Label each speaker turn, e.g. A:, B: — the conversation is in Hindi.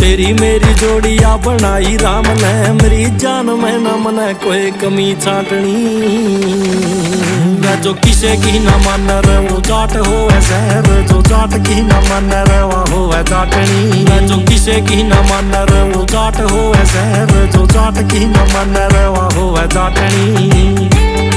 A: तेरी मेरी जोड़िया बनाई राम ने, मेरी जान में न मने कोई कमी छाटनी। जो किसे की न मन रे वो जाट होवे शहर, जो जाट की न मन रे वह होवे जाटनी। जो किसे की न मन रे वो जाट होवे शहर, जो जाट की न मन रे वह होवे जाटनी।